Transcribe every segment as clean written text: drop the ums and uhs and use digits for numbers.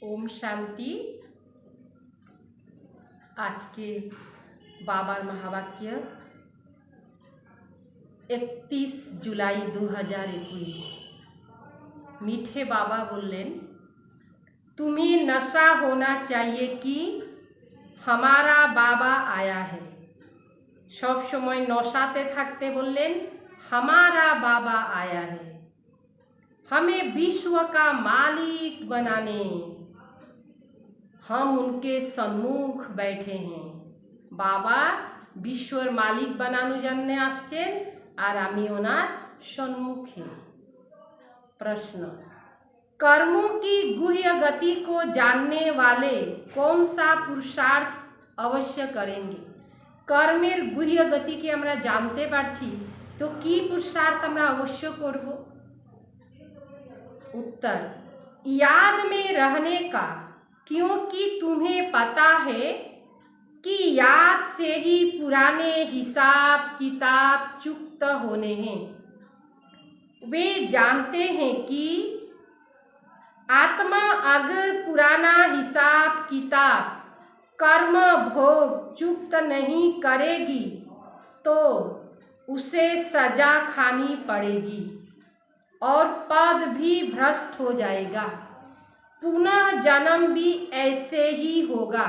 ओम शांति। आज के बाबर महावाक्य 31 जुलाई 2021। मीठे बाबा बोलें, तुम्हें नशा होना चाहिए कि हमारा बाबा आया है। सब समय नशाते थकते बोलें, हमारा बाबा आया है, हमें विश्व का मालिक बनाने हम उनके सम्मुख बैठे हैं। बाबा विश्वर मालिक बनानु जानने आसছেন और आमी ओनार सम्मुखे। प्रश्न, कर्मों की गुह्य गति को जानने वाले कौन सा पुरुषार्थ अवश्य करेंगे? कर्मेर गुह्य गति के আমরা जानते পারছি, तो की पुरुषार्थ আমরা अवश्य করব? उत्तर, याद में रहने का, क्योंकि तुम्हें पता है कि याद से ही पुराने हिसाब किताब चुकता होने हैं। वे जानते हैं कि आत्मा अगर पुराना हिसाब किताब कर्म भोग चुक्त नहीं करेगी तो उसे सजा खानी पड़ेगी और पद भी भ्रष्ट हो जाएगा। पुनः जन्म भी ऐसे ही होगा।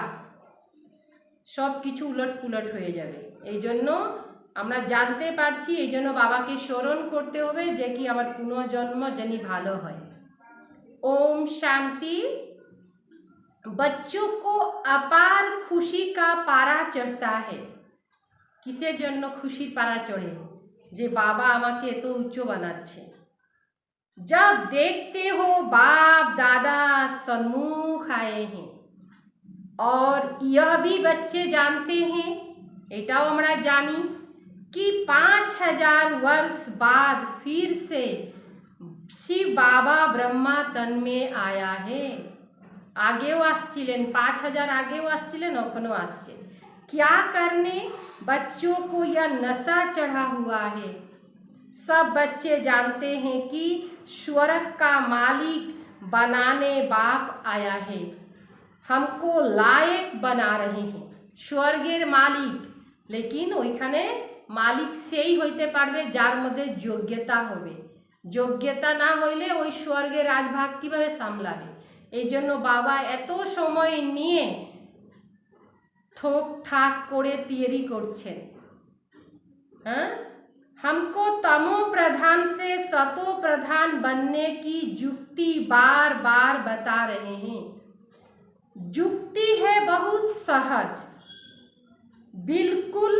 सब किछु उलट पुलट হয়ে যাবে। এই জন্য আমরা জানতে পারছি, এই জন্য বাবাকে স্মরণ করতে হবে যে কি আমার পুনর্জন্ম জানি ভালো হয়। ओम शांति। बच्चों को अपार खुशी का पारा चढ़ता है। किसेर जन्य खुशी पारा चढ़े? जे बाबा आमाके एतो उच्च बनाচ্ছে। जब देखते हो बाप दादा सन्मुख आए हैं और यह भी बच्चे जानते हैं, एटाओ हमरा जानी कि 5000 वर्ष बाद फिर से शिव बाबा ब्रह्मा तन में आया है। आगेও আসছিলেন, 5000 आगेও আসছিলেন, এখনো আসছেন। क्या करने? बच्चों को यह नशा चढ़ा हुआ है। सब बच्चे जानते हैं कि स्वर्ग का मालिक बनाने बाप आया है, हमको लायक बना रहे हैं। स्वर्गेर मालिक, लेकिन ओइखाने मालिक सेई হইতে পারবে যার মধ্যে যোগ্যতা হবে। যোগ্যতা না হইলে ওই স্বর্গের রাজভাগ কিভাবে সামলাবে? এই জন্য বাবা এত সময় নিয়ে ঠোক ঠাক করে তৈরি করছেন। हाँ, हमको तमो प्रधान से सतो प्रधान बनने की युक्ति बार बार बता रहे हैं। युक्ति है बहुत सहज, बिल्कुल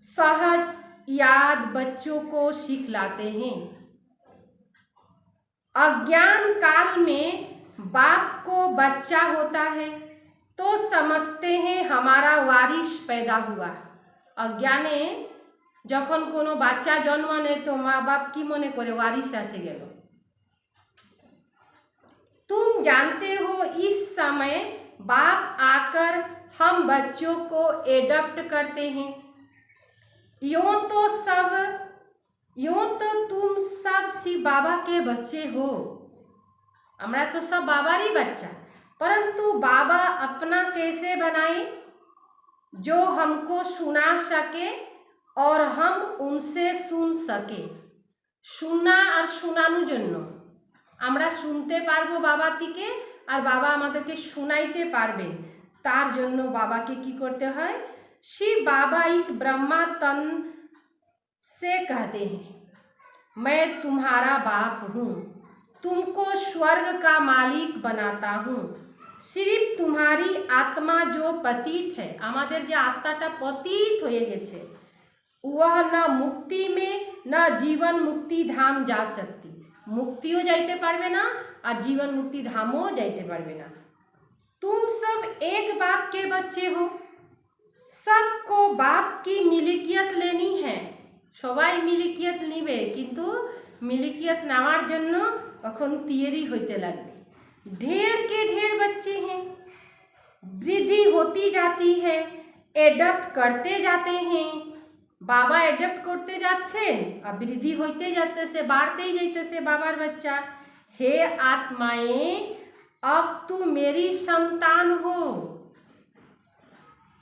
सहज याद बच्चों को सिखलाते हैं। अज्ञान काल में बाप को बच्चा होता है तो समझते हैं हमारा वारिस पैदा हुआ। अज्ञाने যখন কোনো বাচ্চা জন্ম নেয় তো মা বাপ কি মনে করে? वारिस এসে গেল। तुम जानते हो इस समय बाप आकर हम बच्चों को एडॉप्ट करते हैं। यूँ तो तुम सब शिव बाबा के बच्चे हो। हमरा तो सब बाबारी बच्चा, परंतु बाबा अपना कैसे बनाए? जो हमको सुना सके और हम उनसे सुन सके। सुना और सुनानों जन्य আমরা শুনতে পারবো বাবা থেকে, আর বাবা আমাদেরকে শোনাইতে পারবেন। তার জন্য বাবাকে কি করতে হয়? शिव बाबा इस ब्रह्मा तन से कहते हैं, मैं तुम्हारा बाप हूँ, तुमको स्वर्ग का मालिक बनाता हूँ। सिर्फ तुम्हारी आत्मा जो पतित है, আমাদের যে আত্মাটা পতিত হয়ে গেছে, वह न मुक्ति में न जीवन मुक्ति धाम जा सकती। मुक्तिও যাইতে পারবে না আর जीवन मुक्ति धामও যাইতে পারবে না। तुम सब एक बाप के बच्चे हो, सबको बाप की मिलिकियत लेनी है। সবাই মিলিকিয়ত নিবে, কিন্তু মিলিকিয়ত নেওয়ার জন্য এখন তৈরি হইতে লাগবে। ढेर के ढेर बच्चे हैं, वृद्धि होती जाती है, एडॉप्ट करते जाते हैं। बाबा एडॉप्ट करते যাচ্ছেন আর বৃদ্ধি হইতে যাচ্ছে, বাড়তেই যাইতেছে বাবার বাচ্চা। हे आत्माएं, अब तुम मेरी संतान हो।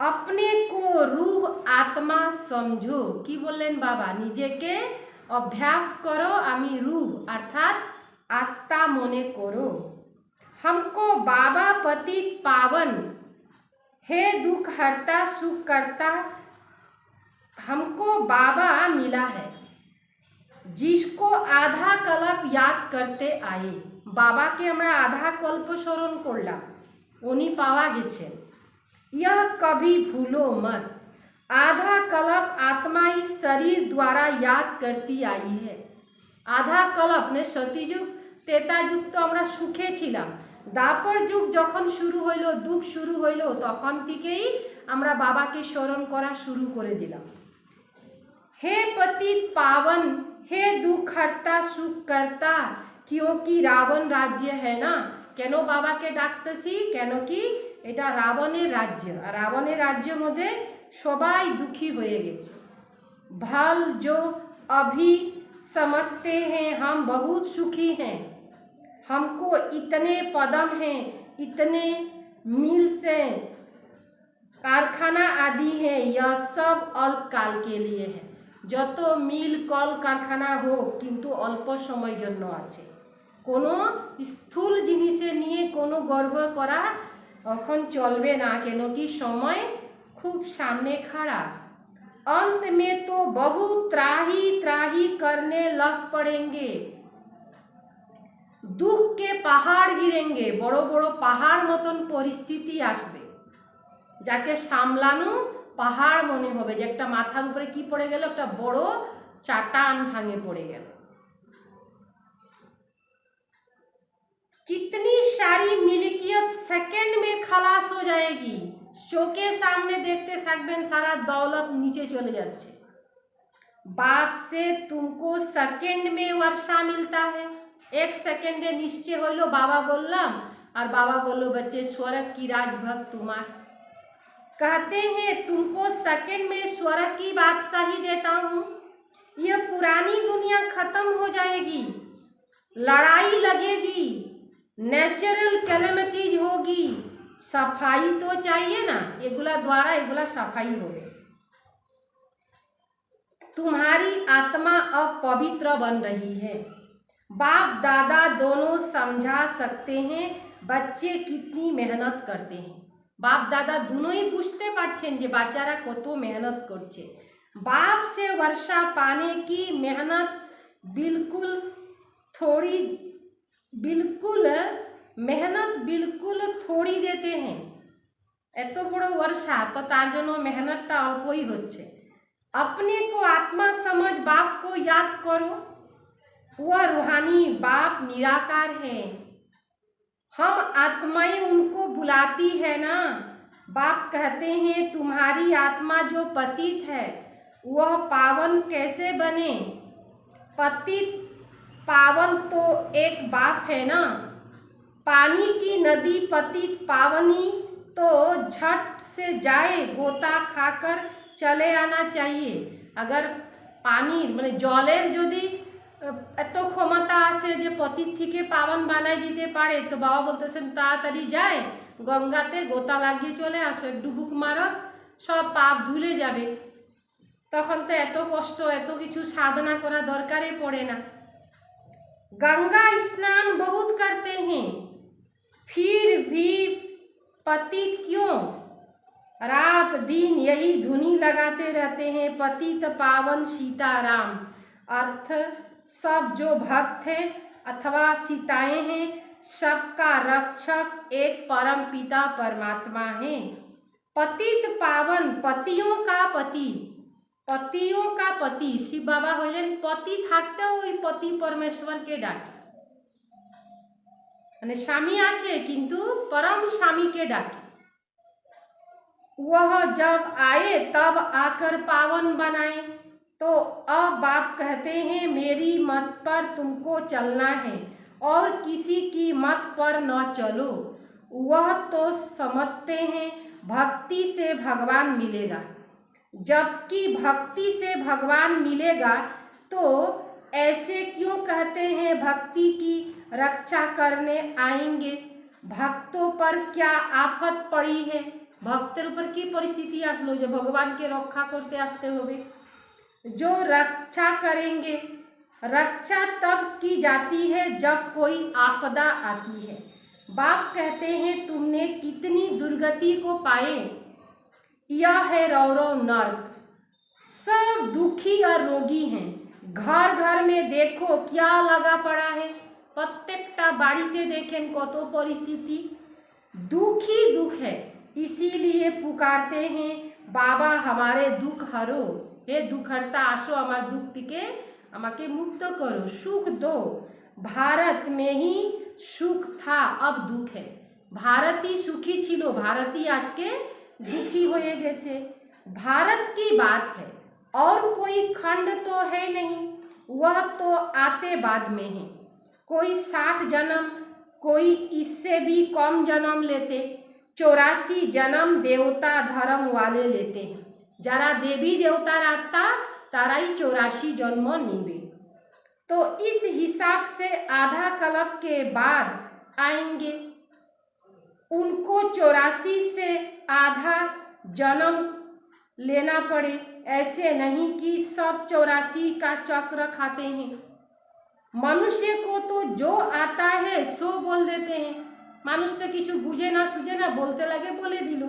अपने को रूह आत्मा समझो। কি বললেন বাবা? নিজেকে অভ্যাস করো আমি রূহ অর্থাৎ আত্মা মনে করো। हमको बाबा पतित पावन, हे दुख हरता सुख करता, हमको बाबा मिला है जिसको आधा कल्प याद करते आए। বাবাকে আমরা আধা কল্প স্মরণ করলাম, উনি পাওয়া গেছেন। यह कभी भूलो मत, आधा कल्प आत्मा इस शरीर द्वारा याद करती आई है। आधा कल्प ने सतीयुग त्रेता যুগ তো আমরা সুখে ছিলাম, দাপর যুগ যখন শুরু হইল, দুঃখ শুরু হইল, তখন থেকেই আমরা বাবাকে স্মরণ করা শুরু করে দিলাম। हे पतित पावन, हे दुख हरता सुख करता, क्योंकि रावण राज्य है ना। কেন বাবাকে ডাকতেছি? কেন কি এটা রাবণের রাজ্য, আর রাবণের রাজ্যের মধ্যে সবাই দুঃখী হয়ে গেছে। भल जो अभी समझते हैं हम बहुत सुखी हैं, हमको इतने पदम हैं, इतने मिल से कारखाना आदि है, यह सब अल्पकाल के लिए है। যত মিল কল কারখানা হোক কিন্তু অল্প সময়ের জন্য আছে। কোনো স্থূল জিনিসে নিয়ে কোনো গর্ব করা এখন চলবে না, কেন কি সময় খুব সামনে খাড়া। अंत में तो बहुत त्राही त्राही करने लग पड़ेंगे, दुख के पहाड़ गिरेंगे, বড় বড় পাহাড় মতন পরিস্থিতি আসবে, যাকে সামলানো পাহাড় মনে হবে, যে একটা মাথার উপরে কি পড়ে গেল, একটা বড় চাটান ভাঙে পড়ে গেল। कितनी सारी मिल्कियत सेकंड में खलास हो जाएगी। চোখের সামনে দেখতে থাকবেন সারা দৌলত নিচে চলে যাচ্ছে। बाप से तुमको सेकंड में वर्षा मिलता है, एक सेकंडे নিশ্চয় হইলো বাবা বললাম, আর বাবা বললো बच्चे स्वर्ग की राजभग तुम्हार। कहते हैं तुमको सेकंड में स्वर्ग की बादशाही देता हूँ। यह पुरानी दुनिया खत्म हो जाएगी, लड़ाई लगेगी, नेचुरल कैलेमिटीज होगी, सफाई तो चाहिए ना, एगुला द्वारा एगुला सफाई होगी। तुम्हारी आत्मा अब पवित्र बन रही है। बाप दादा दोनों समझा सकते हैं बच्चे कितनी मेहनत करते हैं। बाप दादा दोनों ही बुझते पारछेन जे बाच्चारा कत मेहनत करछे। बाप से वर्षा पाने की मेहनत बिल्कुल थोड़ी देते हैं। एत बड़ वर्षा तो तार जोन्नो मेहनतटा अल्प ही होच्छे। अपने को आत्मा समझ बाप को याद करो, वह रूहानी बाप निराकार है। हम आत्माएं उनको बुलाती है ना। बाप कहते हैं तुम्हारी आत्मा जो पतित है वह पावन कैसे बने। पतित पावन तो एक बाप है ना। पानी की नदी पतित पावनी तो झट से जाए, गोता खाकर चले आना चाहिए। अगर पानी মানে জলের যদি এত ক্ষমতা আছে যে পতিত থেকে পাবন বানাই দিতে পারে, তো বাবা বলতেছেন তাড়াতাড়ি যায় গঙ্গাতে গোতা লাগিয়ে চলে আসো, এক ডুবুক মারো, সব পাপ ধুলে যাবে। তখন তো এত কষ্ট এত কিছু সাধনা করা দরকারই পড়ে না। गंगा स्नान बहुत करते हैं, फिर भी पतित क्यों? रात दिन यही धुनी लगाते रहते हैं, पतित पावन सीताराम। अर्थ सब जो भक्त हैं अथवा सीताएं हैं, सबका रक्षक एक परम पिता परमात्मा है। पतित पावन पतियों का पति, पतियों का पति शिव बाबा हইলেন पति থাকতে ওই पति परमेश्वर के डाके, মানে স্বামী আছে কিন্তু परम स्वामी के डाके। वह जब आए तब आकर पावन बनाए। तो अब बाप कहते हैं मेरी मत पर तुमको चलना है और किसी की मत पर न चलो। वह तो समझते हैं भक्ति से भगवान मिलेगा, जबकि भक्ति से भगवान मिलेगा तो ऐसे क्यों कहते हैं भक्ति की रक्षा करने आएंगे। भक्तों पर क्या आफत पड़ी है, भक्तर ऊपर की परिस्थिति आसलो जो भगवान के रक्षा करते आसते होवे, जो रक्षा करेंगे। रक्षा तब की जाती है जब कोई आपदा आती है। बाप कहते हैं तुमने कितनी दुर्गति को पाए, यह है रौरव नर्क। सब दुखी और रोगी हैं, घर घर में देखो क्या लगा पड़ा है, प्रत्येकटा बाड़ीते देखें कत परिस्थिति, दुखी दुख है। इसीलिए पुकारते हैं बाबा हमारे दुख हरो, हे दुखहर्ता आसो हमार दुख থেকে আমাকে मुक्त करो, सुख दो। भारत में ही सुख था, अब दुख है। भारत ही सुखी छिलो, भारत ही आज के दुखी होए गेছে। भारत की बात है और कोई खंड तो है नहीं, वह तो आते बाद में है। कोई 60 जन्म, कोई इससे भी कम जन्म लेते, 84 जन्म देवता धर्म वाले लेते हैं। जरा देवी देवता रहता ताराई 84 जन्म नीबे। तो इस हिसाब से आधा कल्प के बाद आएंगे, उनको 84 से आधा जन्म लेना पड़े। ऐसे नहीं कि सब 84 का चक्र खाते हैं। मनुष्य को तो जो आता है सो बोल देते हैं, मानुष तो किछु बुझे ना सूझे ना बोलते लगे बोले दिलो।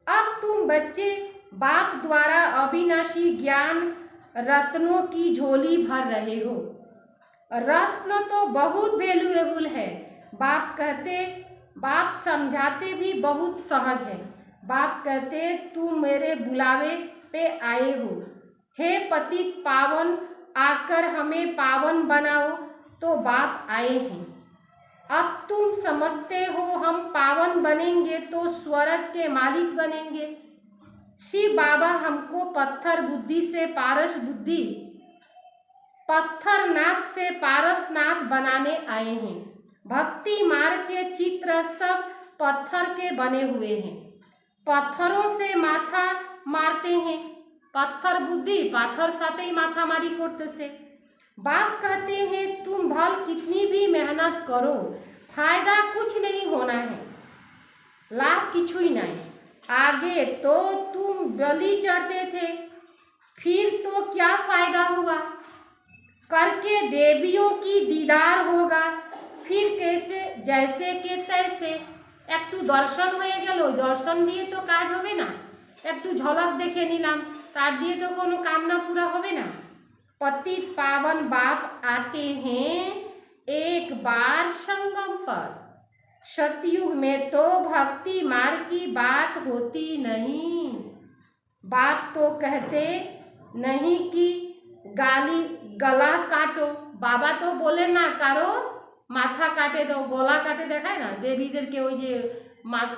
अब तुम बच्चे बाप द्वारा अविनाशी ज्ञान रत्नों की झोली भर रहे हो। रत्न तो बहुत वैल्यूएबल है। बाप समझाते भी बहुत सहज है। बाप कहते तुम मेरे बुलावे पे आए हो, हे पतित पावन आकर हमें पावन बनाओ। तो बाप आए हैं। अब तुम समझते हो हम पावन बनेंगे तो स्वर्ग के मालिक बनेंगे। शिव बाबा हमको पत्थर बुद्धि से पारस बुद्धि, पत्थरनाथ से पारसनाथ बनाने आए हैं। भक्ति मार्ग के चित्र सब पत्थर के बने हुए हैं। पत्थरों से माथा मारते हैं, पत्थर बुद्धि पाथर साथे ही माथा मारी करते से। बाप कहते हैं तुम भल कितनी भी मेहनत करो, फायदा कुछ नहीं होना है, लाभ किछु ही नहीं। आगे तो तुम बलि चढ़ते थे, फिर तो क्या फायदा हुआ, करके देवियों की दीदार होगा, फिर कैसे जैसे के तैसे। एकटू दर्शन हो गेल, दर्शन दिए तो काज होबे ना, एकटू झलक देखे निलाम तार दिए तो कोनो काम ना पूरा होबे ना। पतित पावन बाप आते हैं एक बार संगम पर। सतयुग में तो भक्ति मार्ग की बात होती नहीं। बाप तो कहते नहीं कि गला काटो, बाबा तो बोले ना करो माथा काटे दो, गला काटे देखाय ना देवीदेर के ওই যে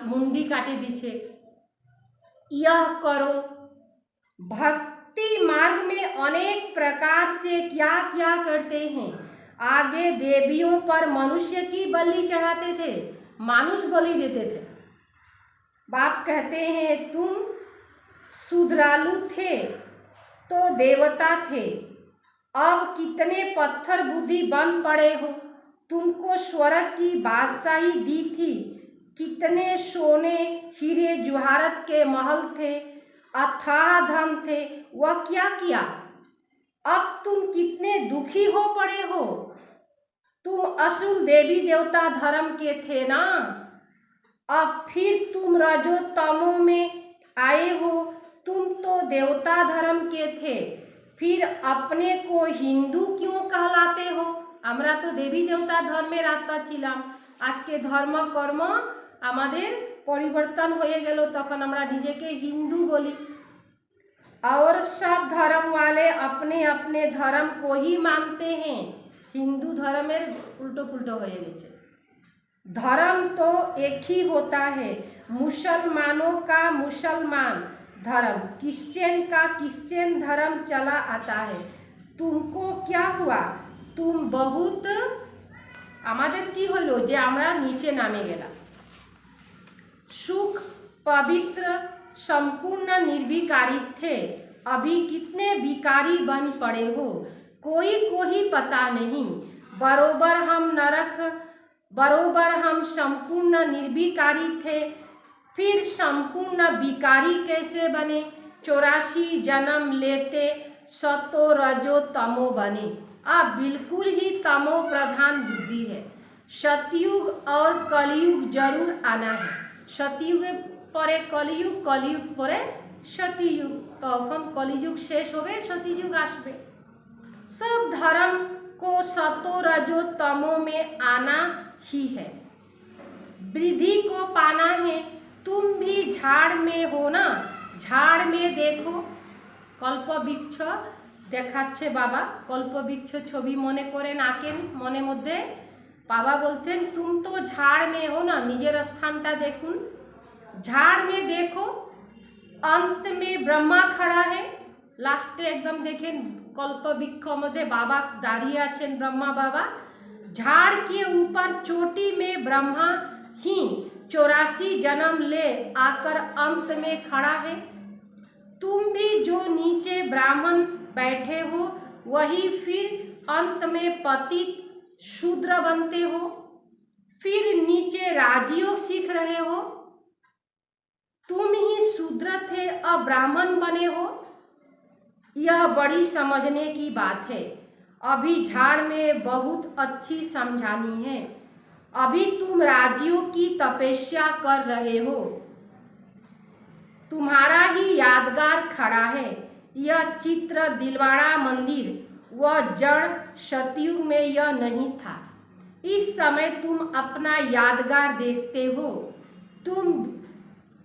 मुंडी काटे दीछे, यह करो। भक्ति मार्ग में अनेक प्रकार से क्या क्या करते हैं। आगे देवियों पर मनुष्य की बलि चढ़ाते थे, मानुष बलि देते थे। बाप कहते हैं तुम शुद्रालु थे तो देवता थे, अब कितने पत्थर बुद्धि बन पड़े हो। तुमको स्वर्ग की बादशाही दी थी, कितने सोने हीरे जवाहरत के महल थे, अथाह धन थे, वह क्या किया। अब तुम कितने दुखी हो पड़े हो। तुम असुर देवी देवता धर्म के थे ना, अब फिर तुम रजो तमो में आए हो। तुम तो देवता धर्म के थे, फिर अपने को हिंदू क्यों कहलाते हो। আমরা তো দেবী দেবতা ধর্মের আত্মা ছিলাম, আজকে ধর্ম কর্ম আমাদের পরিবর্তন হয়ে গেল, তখন আমরা নিজেকে হিন্দু বলি। और सब धर्म वाले अपने अपने धर्म को ही मानते हैं। हिंदू धर्मेर उल्टो पुल्टो हो गए। धर्म तो एक ही होता है, मुसलमानों का मुसलमान धर्म, क्रिश्चियन का क्रिश्चियन धर्म चला आता है। तुमको क्या हुआ, तुम बहुत आमादेर की हलो जे आमरा नीचे नामे गेला। सुख पवित्र संपूर्ण निर्विकारी थे, अभी कितने विकारी बन पड़े हो, कोई को ही पता नहीं। बरोबर हम संपूर्ण निर्विकारी थे, फिर संपूर्ण विकारी कैसे बने? 84 जन्म लेते सतो रजो तमो बने। अब बिल्कुल ही तमो प्रधान बुद्धि है। सतयुग और कलयुग जरूर आना है। सतयुग परे कलयुग, कलयुग परे सतयुग। तो हम कलयुग शेष होवे, सतयुग आसबे। सब धर्म को सतो रजो तमो में आना ही है। वृद्धि को पाना है। तुम भी झाड़ में हो ना, झाड़ में देखो। कल्प वृक्ष देखाচ্ছে बाबा, कल्प वृक्ष छवि मने करें आकेन मने मध्य। बाबा बोलते हैं तुम तो झाड़ में हो ना, निजेर स्थानटा देखुन। झाड़ में देखो, अंत में ब्रह्मा खड़ा है। लास्टे एकदम देखें कल्प वृक्ष मध्य बाबा दाঁড়িয়ে আছেন, ब्रह्मा बाबा। झाड़ के ऊपर चोटी में ब्रह्मा ही 84 जन्म ले आकर अंत में खड़ा है। तुम भी जो नीचे ब्राह्मण बैठे हो, वही फिर अंत में पतित शूद्र बनते हो, फिर नीचे राजयोग सीख रहे हो। तुम ही शूद्र थे, अब ब्राह्मण बने हो। यह बड़ी समझने की बात है। अभी झाड़ में बहुत अच्छी समझानी है। अभी तुम राजयोग की तपस्या कर रहे हो। तुम्हारा ही यादगार खड़ा है। यह चित्र दिलवाड़ा मंदिर, वह जड़ सतयुग में यह नहीं था। इस समय तुम अपना यादगार देखते हो। तुम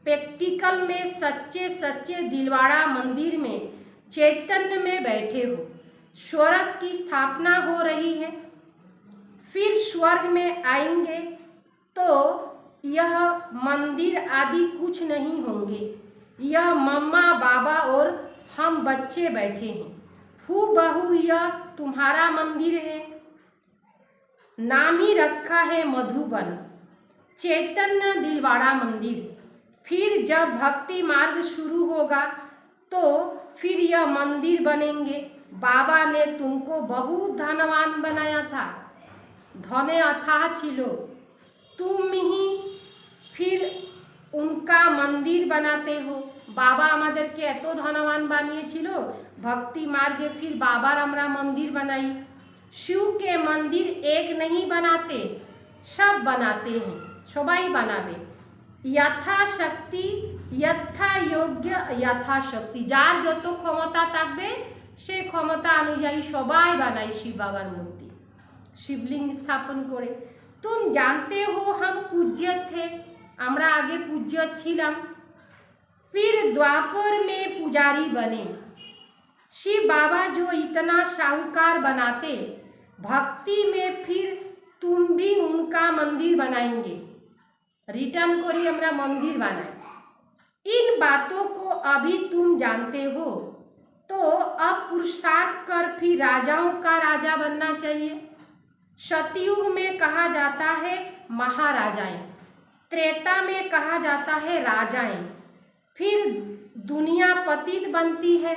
प्रैक्टिकल में सच्चे सच्चे दिलवाड़ा मंदिर में चैतन्य में बैठे हो। स्वर्ग की स्थापना हो रही है, फिर स्वर्ग में आएंगे तो यह मंदिर आदि कुछ नहीं होंगे। यह मम्मा बाबा और हम बच्चे बैठे हैं। हूबहू यह तुम्हारा मंदिर है। नाम ही रखा है मधुबन, चैतन्य दिलवाड़ा मंदिर। फिर जब भक्ति मार्ग शुरू होगा तो फिर यह मंदिर बनेंगे। बाबा ने तुमको बहुत धनवान बनाया था, धने अथाह छिलो। तुम ही फिर उनका मंदिर बनाते हो। बाबा আমাদেরকে এত ধনवान বানিয়েছিল, भक्ति मार्ग फिर बाबा আমরা मंदिर बनाई। शिव के मंदिर एक नहीं बनाते, सब बनाते हैं, सबाई बनावे। यथाशक्ति, यथा योग्य, यथाशक्ति, जार যত ক্ষমতা থাকবে সেই ক্ষমতা অনুযায়ী সবাই বানায় শিব বাবার মূর্তি, शिवलिंग स्थापन करे। तुम जानते हो हम पूज्य थे, আমরা आगे पूज्य छिलाम, फिर द्वापर में पुजारी बने। शिव बाबा जो इतना साहूकार बनाते, भक्ति में फिर तुम भी उनका मंदिर बनाएंगे। रिटर्न करी हमरा मंदिर बनाए। इन बातों को अभी तुम जानते हो, तो अब पुरुषार्थ कर फिर राजाओं का राजा बनना चाहिए। सतयुग में कहा जाता है महाराजाएं, त्रेता में कहा जाता है राजाएं। फिर दुनिया पतित बनती है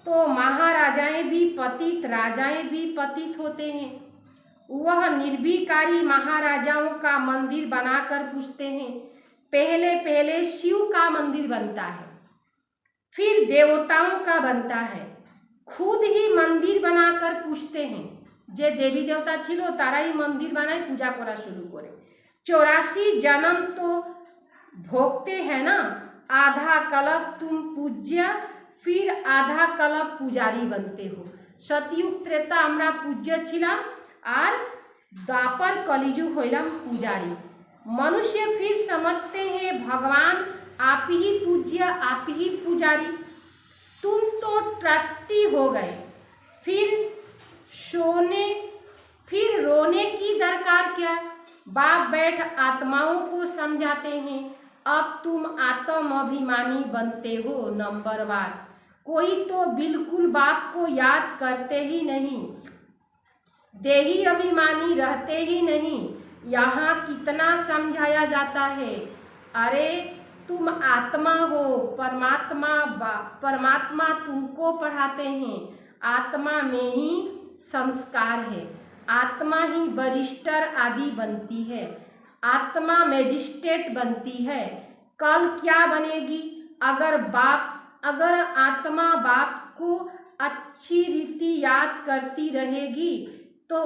तो महाराजाएं भी पतित, राजाएं भी पतित होते हैं। वह निर्विकारी महाराजाओं का मंदिर बनाकर पूछते हैं। पहले पहले शिव का मंदिर बनता है, फिर देवताओं का बनता है। खुद ही मंदिर बनाकर पूछते हैं, जे देवी देवता छिलो ताराई मंदिर बनाए पूजा करा शुरू करे। 84 जन्म तो भोगते हैं ना। आधा कल्प तुम पूज्य, फिर आधा कल्प पुजारी बनते हो। सतयुग त्रेता আমরা पूज्य छिलाम और द्वापर कलिजुग হইলাম पुजारी। मनुष्य फिर समझते हैं भगवान आप ही पूज्य, आप ही पुजारी। तुम तो ट्रस्टी हो गए, फिर रोने की दरकार क्या? बाप बैठ आत्माओं को समझाते हैं। अब तुम आत्माभिमानी बनते हो नंबरवार। कोई तो बिल्कुल बाप को याद करते ही नहीं, देही अभिमानी रहते ही नहीं। यहाँ कितना समझाया जाता है, अरे तुम आत्मा हो, परमात्मा तुमको पढ़ाते हैं। आत्मा में ही संस्कार है, आत्मा ही बैरिस्टर आदि बनती है, आत्मा मैजिस्ट्रेट बनती है। कल क्या बनेगी? अगर आत्मा बाप को अच्छी रीति याद करती रहेगी तो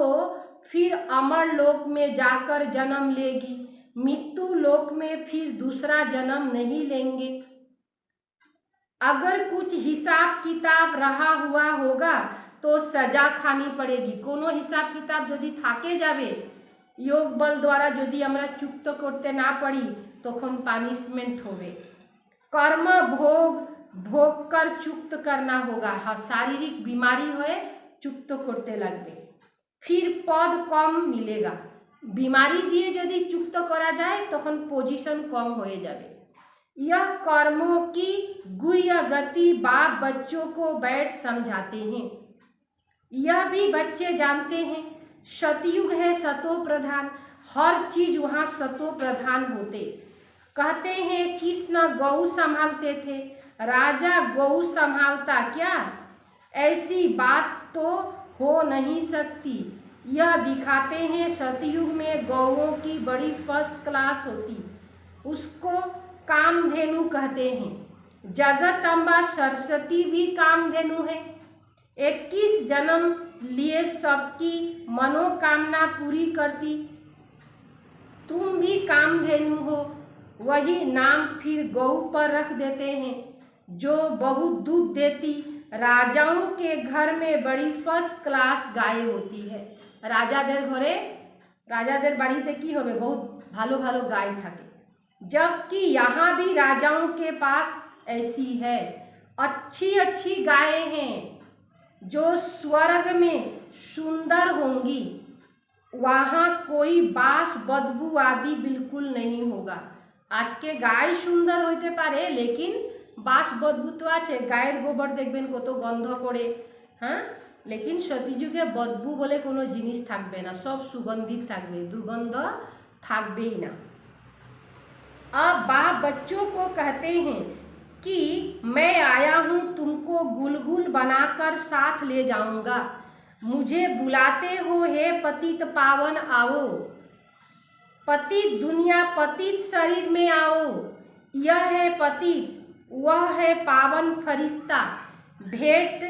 फिर अमर लोक में जाकर जन्म लेगी, मृत्यु लोक में फिर दूसरा जन्म नहीं लेंगे। अगर कुछ हिसाब किताब रहा हुआ होगा तो सजा खानी पड़ेगी। कोनो हिसाब किताब यदि थाके जाबे योग बल द्वारा यदि আমরা चुक्त करते ना पड़ी तखन पानिशमेंट होबे। कर्म भोग कर चुक्त करना होगा। हाँ, शारीरिक बीमारी होए चुक्त करते लगबे, फिर पद कम मिलेगा। बीमारी दिए यदि चुक्त करा जाए तखन पोजीशन कम हो जाए। यह कर्मों की गुह्य गति बाप बच्चों को बैठ समझाते हैं। यह भी बच्चे जानते हैं सतयुग है सतो प्रधान, हर चीज वहाँ सतो प्रधान होते। कहते हैं कृष्ण गौ संभालते थे, राजा गौ संभालता क्या? ऐसी बात तो हो नहीं सकती। यह दिखाते हैं सतयुग में गौओं की बड़ी फर्स्ट क्लास होती, उसको कामधेनु कहते हैं। जगत अम्बा सरस्वती भी कामधेनु है। 21 जन्म लिए सबकी मनोकामना पूरी करती। तुम भी कामधेनु हो, वही नाम फिर गौ पर रख देते हैं जो बहुत दूध देती। राजाओं के घर में बड़ी फर्स्ट क्लास गाय होती है। राजादेर घरे राजादेर बाड़ीते की होबे बहुत भालो भालो गाय थाके, जबकि यहाँ भी राजाओं के पास ऐसी है अच्छी अच्छी गायें हैं जो स्वर्ग में सुंदर होंगी। वहाँ कोई बास बदबू आदि बिल्कुल नहीं होगा। आज के गाय सुंदर होते पारे लेकिन बास बदबू तो आछे। गायर गोबर देखबेन कत गंध करे, हाँ, लेकिन सतीजुगे बदबू बोले कोनो जिनिस थाकबे ना, सब सुगंधित थाकबे, दुर्गंध थाकबे ही ना। अब बाप बच्चों को कहते हैं कि मैं आया हूँ तुमको गुलगुल बनाकर साथ ले जाऊंगा। मुझे बुलाते हो हे पतित पावन आओ, पतित दुनिया पतित शरीर में आओ। यह है पतित, वह है पावन फरिश्ता, भेंट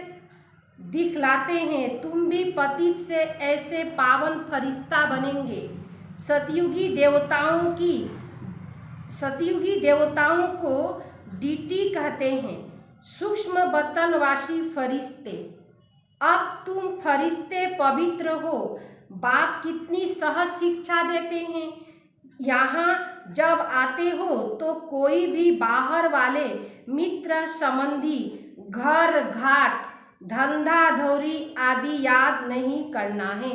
दिखलाते हैं। तुम भी पतित से ऐसे पावन फरिश्ता बनेंगे। सतयुगी देवताओं को डीटी कहते हैं, सूक्ष्म बतनवासी फरिश्ते। अब तुम फरिश्ते पवित्र हो। बाप कितनी सहज शिक्षा देते हैं। यहाँ जब आते हो तो कोई भी बाहर वाले मित्र संबंधी, घर घाट, धंधा धौरी आदि याद नहीं करना है।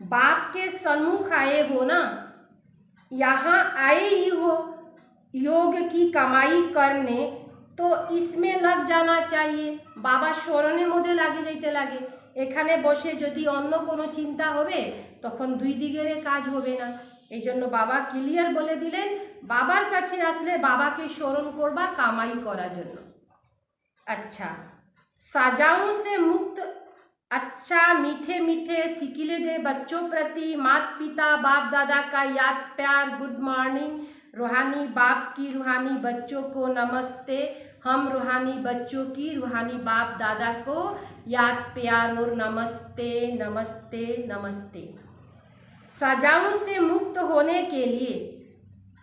बाप के सन्मुख आए हो ना, यहाँ आए ही हो योग की कमाई करने, तो इसमें लग जाना चाहिए। बाबा शरणे मध्य लागे जाइते लागे। एखाने बसे यदि अन्य कोनो चिंता होबे तखन दुई दिगेरे काज होबे ना। एजন্য बाबा क्लियर बोले दिलेन बाबार काछे आसले बाबाके स्मरण करबा कामाई करार जন্য। अच्छा, साजाओं से मुक्त अच्छा मीठे मीठे सिकिले दे बच्चों प्रति माता पिता बाप दादा का याद प्यार गुड मॉर्निंग। रूहानी बाप की रूहानी बच्चों को नमस्ते। हम रूहानी बच्चों की रूहानी बाप दादा को याद प्यार और नमस्ते नमस्ते नमस्ते। सजाओं से मुक्त होने के लिए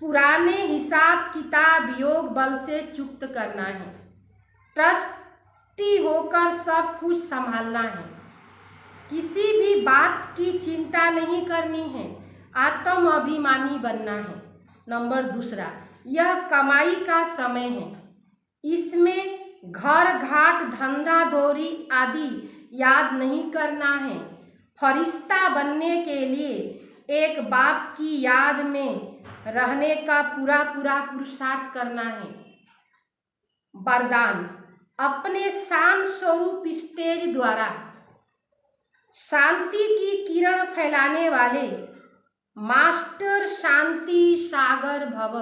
पुराने हिसाब किताब योग बल से चुक्त करना है। ट्रस्टी होकर सब कुछ संभालना है। किसी भी बात की चिंता नहीं करनी है। आत्म अभिमानी बनना है। नंबर दूसरा, यह कमाई का समय है। इसमें घर घाट धंधा धोरी आदि याद नहीं करना है। फरिश्ता बनने के लिए एक बाप की याद में रहने का पूरा पूरा पुरुषार्थ करना है। वरदान, अपने शांत स्वरूप स्टेज द्वारा शांति की किरण फैलाने वाले मास्टर शांति सागर भव।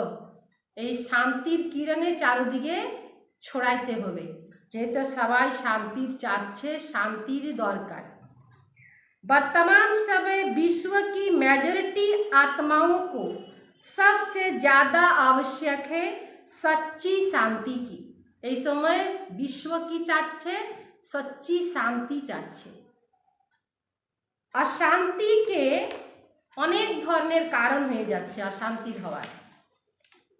এই শান্তির কিরণে চারদিকে ছড়াইতে হবে, যেহেতু সবাই শান্তির চাচ্ছে, শান্তির দরকার। वर्तमान समय विश्व की मेजॉरिटी आत्माओं को सबसे ज़्यादा आवश्यक है सच्ची शांति की। এই সময় বিশ্ব কি চাচ্ছে? সচ্চি শান্তি চাচ্ছে। অশান্তিকে অনেক ধরনের কারণ হয়ে যাচ্ছে। অশান্তির হওয়ার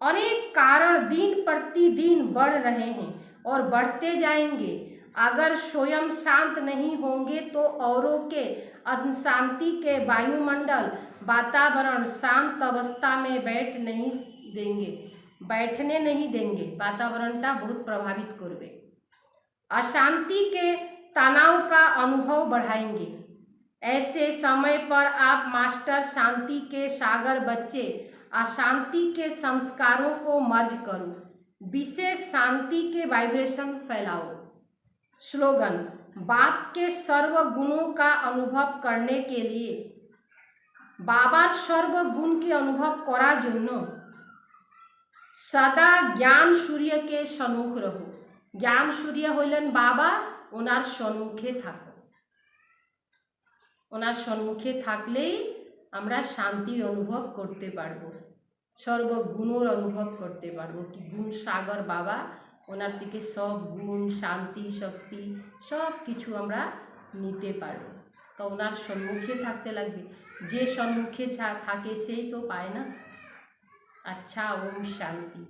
अनेक कारण दिन प्रतिदिन बढ़ रहे हैं और बढ़ते जाएंगे। अगर स्वयं शांत नहीं होंगे तो औरों के अशांति के वायुमंडल वातावरण शांत अवस्था में बैठने नहीं देंगे। वातावरणटा बहुत प्रभावित करबे। अशांति के तनाव का अनुभव बढ़ाएंगे। ऐसे समय पर आप मास्टर शांति के सागर बच्चे अशांति के संस्कारों को मर्ज करो, विशेष शांति के वाइब्रेशन फैलाओ। स्लोगन, बाप के सर्व गुणों का अनुभव करने के लिए बाबार सर्व गुण के अनुभव करार जन्य सदा ज्ञान सूर्य के सम्मुख रहो। ज्ञान सूर्य हইলেন बाबा, ওনার সম্মুখে থাকো। ওনার সম্মুখে থাকলেই আমরা শান্তির অনুভব করতে পারবো, সর্বগুণের অনুভব করতে পারবো। কি গুণ সাগর বাবা, ওনার থেকে সব গুণ শান্তি শক্তি সব কিছু আমরা নিতে পারবো। তো ওনার সম্মুখে থাকতে লাগবে। যে সম্মুখে থাকে সেই তো পায় না। আচ্ছা, ওম শান্তি।